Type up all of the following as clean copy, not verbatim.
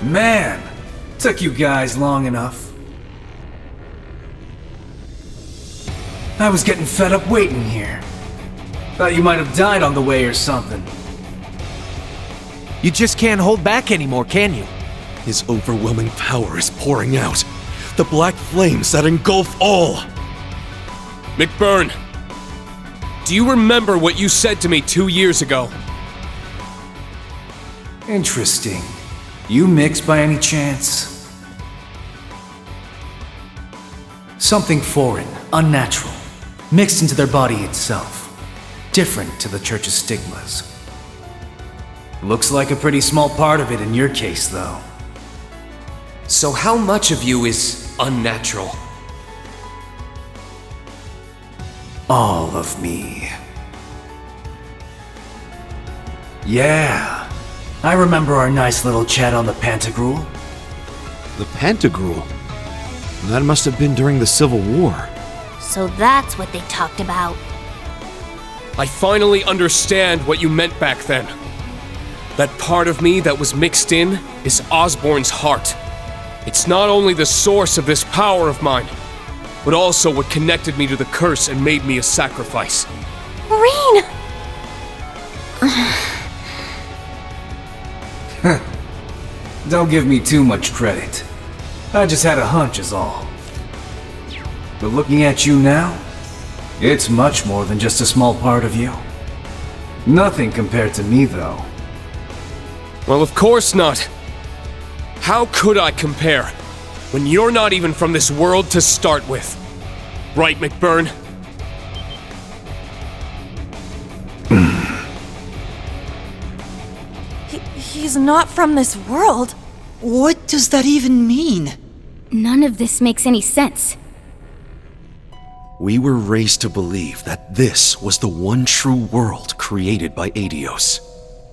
Man, took you guys long enough. I was getting fed up waiting here. Thought you might have died on the way or something. You just can't hold back anymore, can you? His overwhelming power is pouring out. The black flames that engulf all. McBurn, do you remember what you said to me 2 years ago? Interesting. You mix by any chance? Something foreign, unnatural, mixed into their body itself. Different to the church's stigmas. Looks like a pretty small part of it in your case, though. So how much of you is unnatural? All of me. Yeah, I remember our nice little chat on the Pantagruel. The Pantagruel? That must have been during the Civil War. So that's what they talked about. I finally understand what you meant back then. That part of me that was mixed in is Osborn's heart. It's not only the source of this power of mine, but also what connected me to the curse and made me a sacrifice. Marine! Don't give me too much credit. I just had a hunch is all. But looking at you now, it's much more than just a small part of you. Nothing compared to me, though. Well, of course not. How could I compare when you're not even from this world to start with? Right, McBurn? He's not from this world. What does that even mean? None of this makes any sense. We were raised to believe that this was the one true world created by Adios.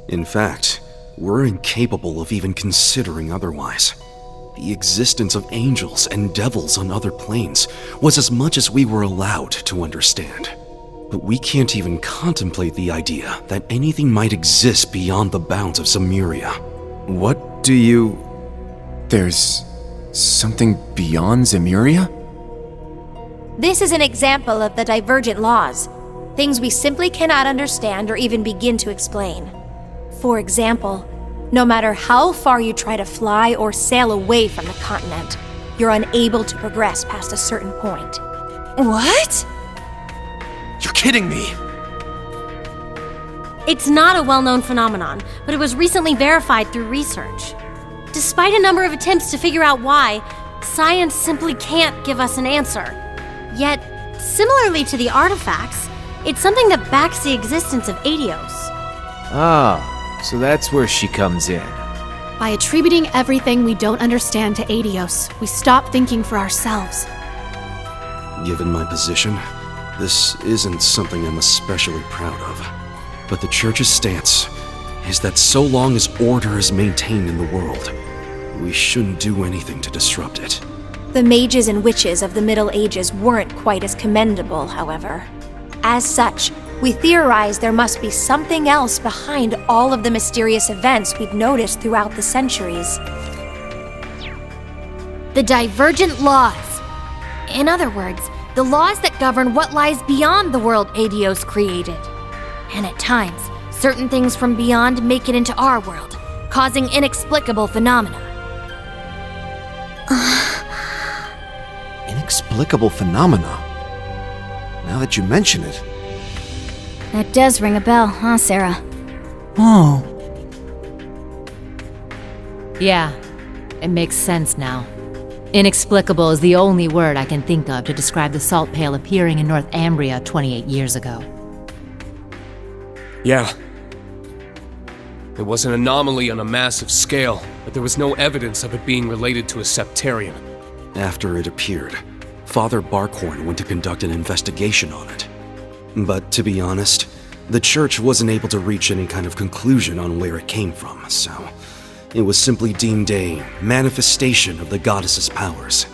In fact, we're incapable of even considering otherwise. The existence of angels and devils on other planes was as much as we were allowed to understand. But we can't even contemplate the idea that anything might exist beyond the bounds of Zemuria. What do you... There's something beyond Zemuria? This is an example of the divergent laws. Things we simply cannot understand or even begin to explain. For example, no matter how far you try to fly or sail away from the continent, you're unable to progress past a certain point. What? You're kidding me! It's not a well-known phenomenon, but it was recently verified through research. Despite a number of attempts to figure out why, science simply can't give us an answer. Yet, similarly to the artifacts, it's something that backs the existence of Adios. Ah, so that's where she comes in. By attributing everything we don't understand to Adios, we stop thinking for ourselves. Given my position, this isn't something I'm especially proud of. But the Church's stance is that so long as order is maintained in the world, we shouldn't do anything to disrupt it. The mages and witches of the Middle Ages weren't quite as commendable, however. As such, we theorize there must be something else behind all of the mysterious events we've noticed throughout the centuries. The divergent laws. In other words, the laws that govern what lies beyond the world Adios created. And at times, certain things from beyond make it into our world, causing inexplicable phenomena. Inexplicable phenomena? Now that you mention it. That does ring a bell, huh, Sarah? Oh. Yeah, it makes sense now. Inexplicable is the only word I can think of to describe the salt pail appearing in North Ambria 28 years ago. Yeah. It was an anomaly on a massive scale, but there was no evidence of it being related to a septarian. After it appeared, Father Barkhorn went to conduct an investigation on it. But to be honest, the Church wasn't able to reach any kind of conclusion on where it came from, so it was simply deemed a manifestation of the goddess's powers.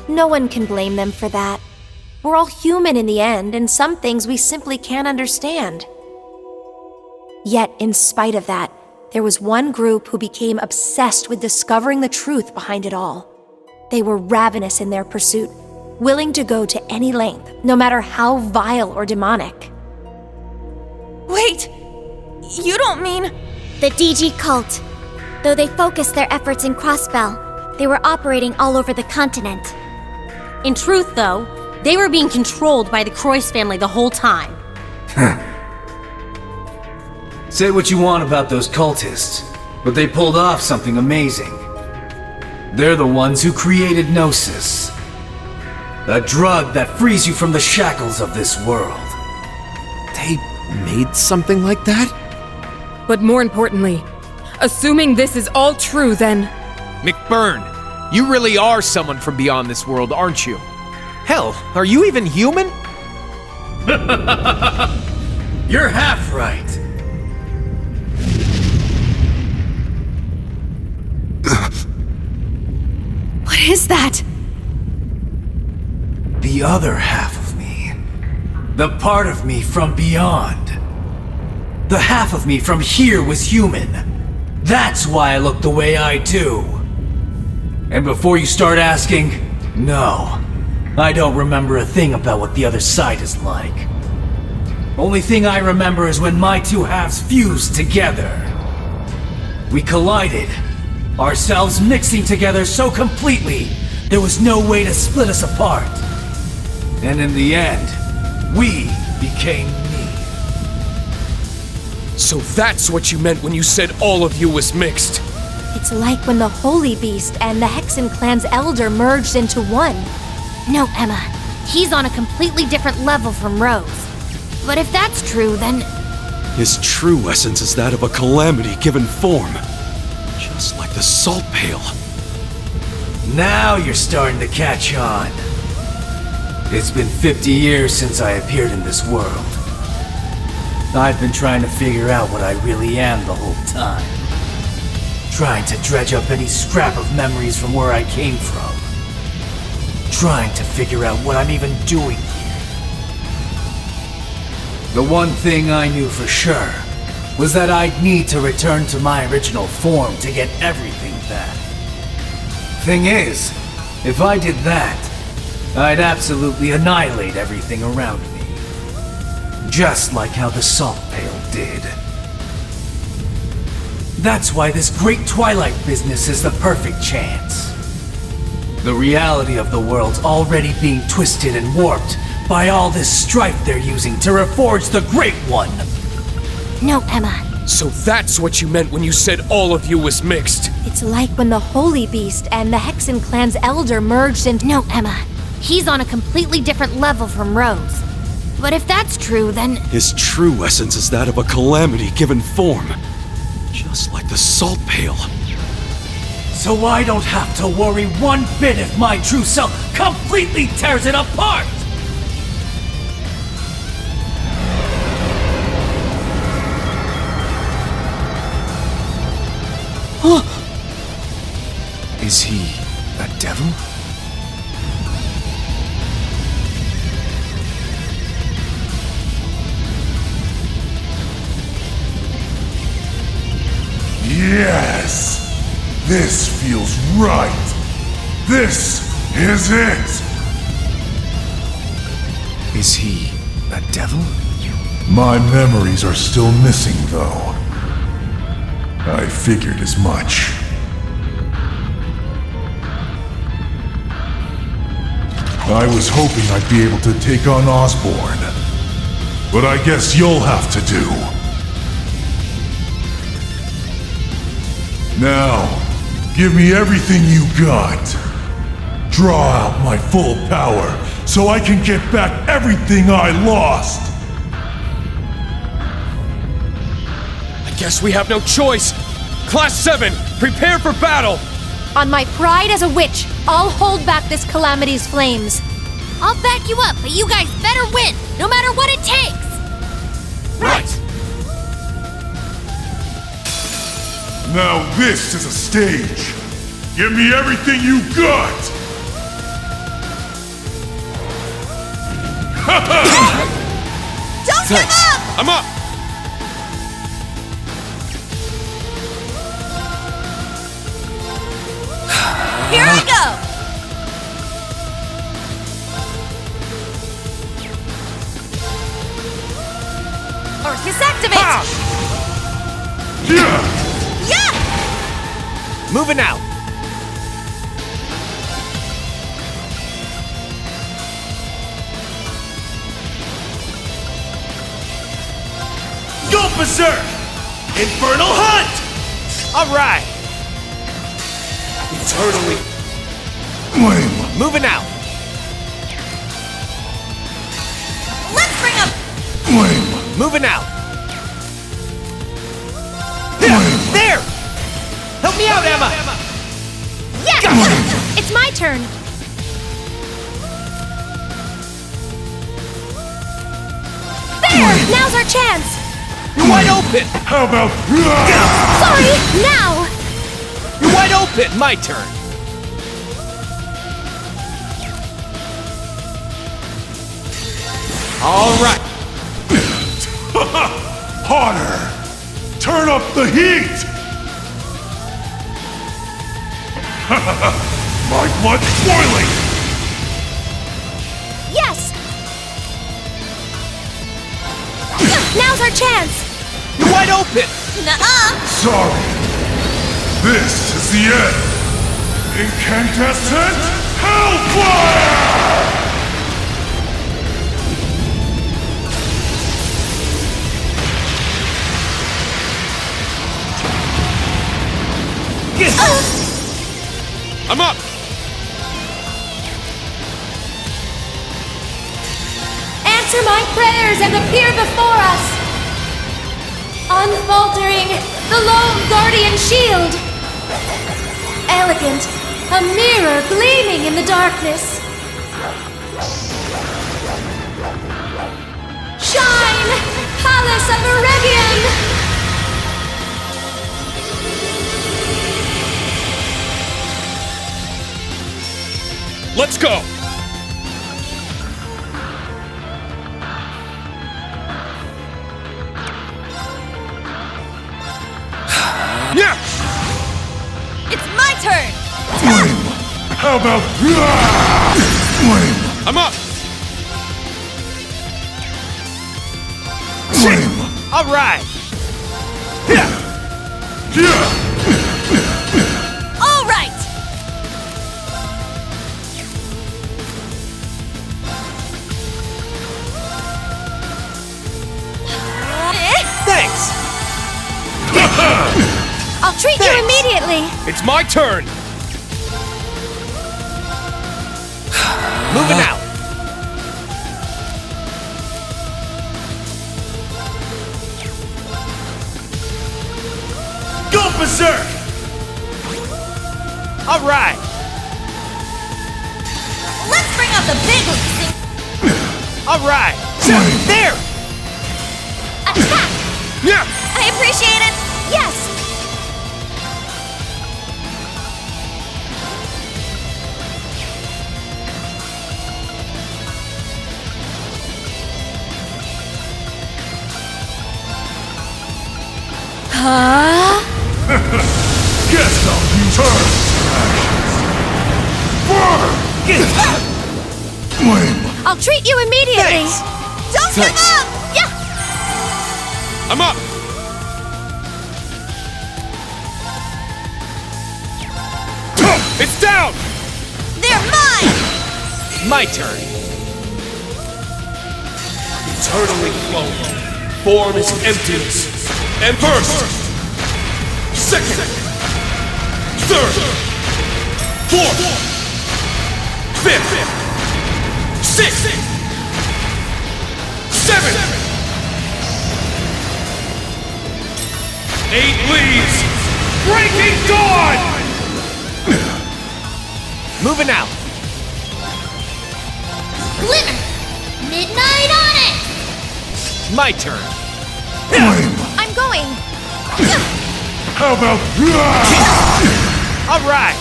No one can blame them for that. We're all human in the end, and some things we simply can't understand. Yet, in spite of that, there was one group who became obsessed with discovering the truth behind it all. They were ravenous in their pursuit, willing to go to any length, no matter how vile or demonic. Wait, you don't mean... The DG cult. Though they focused their efforts in Crossbell, they were operating all over the continent. In truth, though, they were being controlled by the Croix family the whole time. Say what you want about those cultists, but they pulled off something amazing. They're the ones who created Gnosis. A drug that frees you from the shackles of this world. They made something like that? But more importantly, assuming this is all true, then... McBurn, you really are someone from beyond this world, aren't you? Hell, are you even human? You're half right. What is that? The other half of me. The part of me from beyond. The half of me from here was human. That's why I look the way I do. And before you start asking, no, I don't remember a thing about what the other side is like. Only thing I remember is when my two halves fused together. We collided, ourselves mixing together so completely, there was no way to split us apart. And in the end, we became me. So that's what you meant when you said all of you was mixed. It's like when the Holy Beast and the Hexen clan's elder merged into one. No, Emma. He's on a completely different level from Rose. But if that's true, then... His true essence is that of a calamity given form. Just like the salt pail. Now you're starting to catch on. It's been 50 years since I appeared in this world. I've been trying to figure out what I really am the whole time. Trying to dredge up any scrap of memories from where I came from. Trying to figure out what I'm even doing here. The one thing I knew for sure was that I'd need to return to my original form to get everything back. Thing is, if I did that, I'd absolutely annihilate everything around me. Just like how the salt pail did. That's why this great Twilight business is the perfect chance. The reality of the world's already being twisted and warped by all this strife they're using to reforge the Great One. No, Emma. So that's what you meant when you said all of you was mixed. It's like when the Holy Beast and the Hexen clan's elder merged into... No, Emma. He's on a completely different level from Rose. But if that's true, then... His true essence is that of a calamity given form. Just like the salt pail. So I don't have to worry one bit if my true self completely tears it apart! Is he a devil? Yes! This feels right! This is it! Is he a devil? My memories are still missing, though. I figured as much. I was hoping I'd be able to take on Osborn, but I guess you'll have to do. Now, give me everything you got. Draw out my full power so I can get back everything I lost. I guess we have no choice. Class 7, prepare for battle! On my pride as a witch, I'll hold back this calamity's flames. I'll back you up, but you guys better win, no matter what it takes! Right! Now this is a stage. Give me everything you got! Don't give up! I'm up! Here I go! Arcus activate! Yeah! Moving out. Go berserk! Infernal Hunt! All right. Eternally. Flame! Moving out. Let's bring up... Flame! Moving out. Flame! There! Help me out, Emma! Yes! It's my turn. There! Now's our chance! You're wide open! How about... Sorry, now! You're wide open! My turn! All right! Hotter! Turn up the heat! My blood's boiling! Yes! Now's our chance! You're wide open! Nuh-uh! Sorry. This is the end. Incandescent Hellfire! I'm up! Answer my prayers and appear before us! Unfaltering, the lone guardian shield! Elegant, a mirror gleaming in the darkness! Shine, Palace of Arabian! Let's go! Yeah! It's my turn! Flame! How about... Flame! I'm up! Flame! All right! All right! Thanks! I'll treat you immediately! It's my turn! Moving out! Go berserk! All right! Let's bring out the big leagues! All right! Flame! There! Attack! Yeah! I appreciate it! Yes! Huh? Guess I'll use her actions. Burn! Flame! I'll treat you immediately! Thanks. Don't give Thanks. up! Yeah! I'm up! It's down! They're mine! My turn! Eternally flowing. Form is emptiness. And first, second, third, fourth, fifth, sixth, seventh, 8 leaves, breaking dawn! Moving out! Glimmer! Midnight on it! My turn! Flame! I'm going! How about... All right!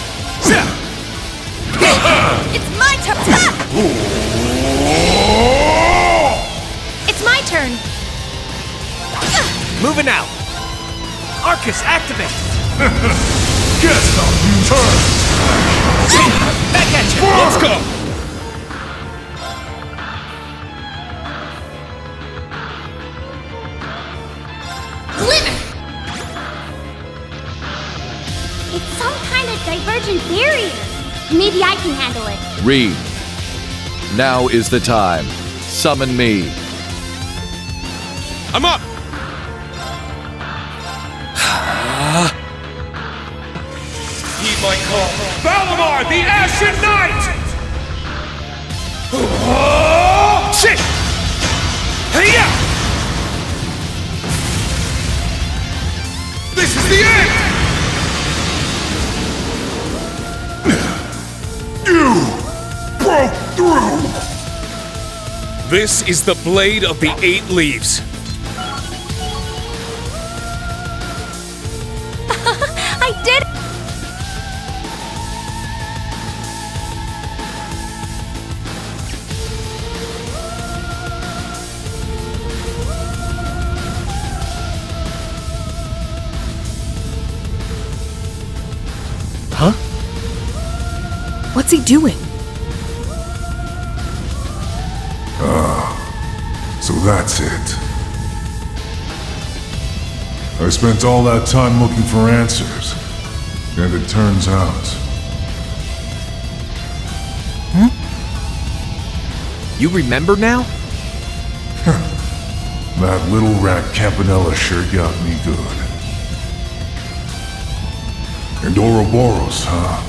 It's my turn! It's my turn! Moving out! Arcus, activate! Guess how you turn! Back at you! Let's go! It's some kind of divergent barrier. Maybe I can handle it. Reed. Now is the time. Summon me. I'm up! Heed my call. Valimar, the Ashen Knight! Shit! Hey-ya! This is the end! You broke through! This is the Blade of the Eight Leaves. I did. Huh? What's he doing? So that's it. I spent all that time looking for answers, and it turns out... You remember now? That little rat Campanella sure got me good. And Ouroboros, huh?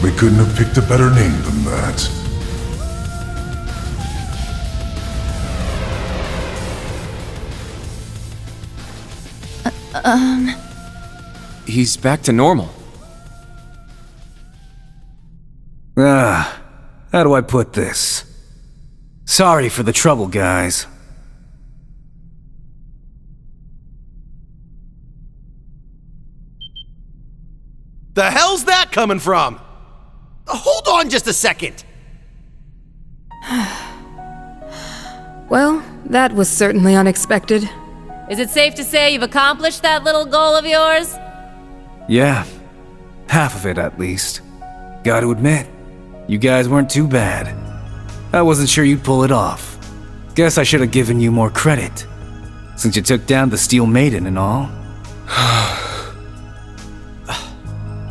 They couldn't have picked a better name than that. He's back to normal. How do I put this? Sorry for the trouble, guys. The hell's that coming from? Hold on just a second. Well, that was certainly unexpected. Is it safe to say you've accomplished that little goal of yours? Yeah, half of it at least. Gotta admit, you guys weren't too bad. I wasn't sure you'd pull it off. Guess I should have given you more credit, since you took down the Steel Maiden and all.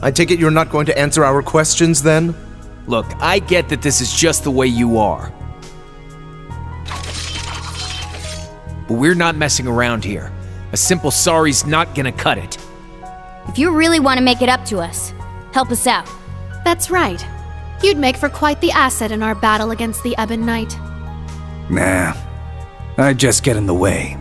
I take it you're not going to answer our questions then? Look, I get that this is just the way you are. But we're not messing around here. A simple sorry's not gonna cut it. If you really want to make it up to us, help us out. That's right. You'd make for quite the asset in our battle against the Ebon Knight. Nah, I'd just get in the way.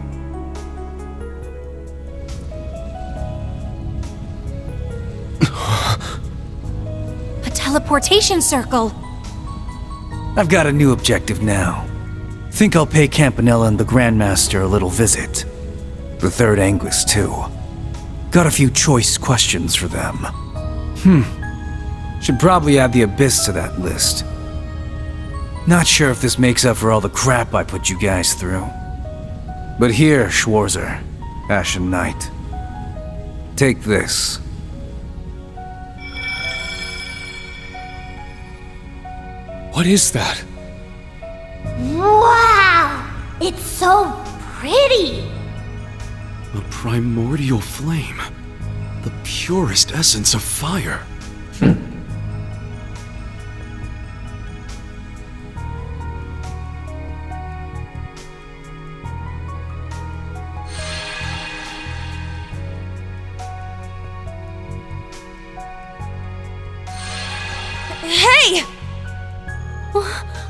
A teleportation circle. I've got a new objective now. Think I'll pay Campanella and the Grandmaster a little visit. The Third Anguis, too. Got a few choice questions for them. Should probably add the Abyss to that list. Not sure if this makes up for all the crap I put you guys through. But here, Schwarzer, Ashen Knight. Take this. What is that? Wow! It's so pretty! A primordial flame. The purest essence of fire. Hey!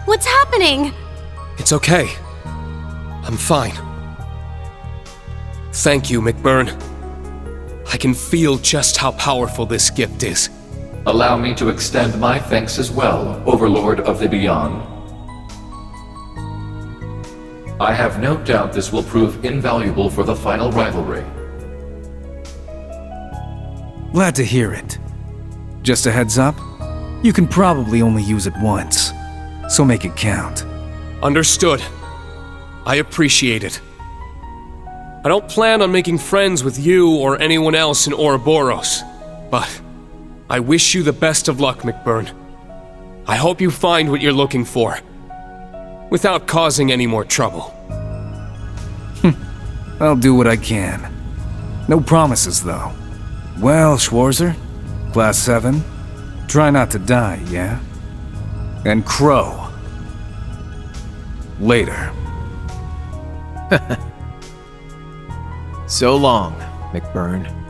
What's happening? It's okay. I'm fine. Thank you, McBurn. I can feel just how powerful this gift is. Allow me to extend my thanks as well, Overlord of the Beyond. I have no doubt this will prove invaluable for the final rivalry. Glad to hear it. Just a heads up, you can probably only use it once, so make it count. Understood. I appreciate it. I don't plan on making friends with you or anyone else in Ouroboros, but I wish you the best of luck, McBurn. I hope you find what you're looking for, without causing any more trouble. I'll do what I can. No promises, though. Well, Schwarzer, Class 7, try not to die, yeah? And Crow. Later. So long, McBurn.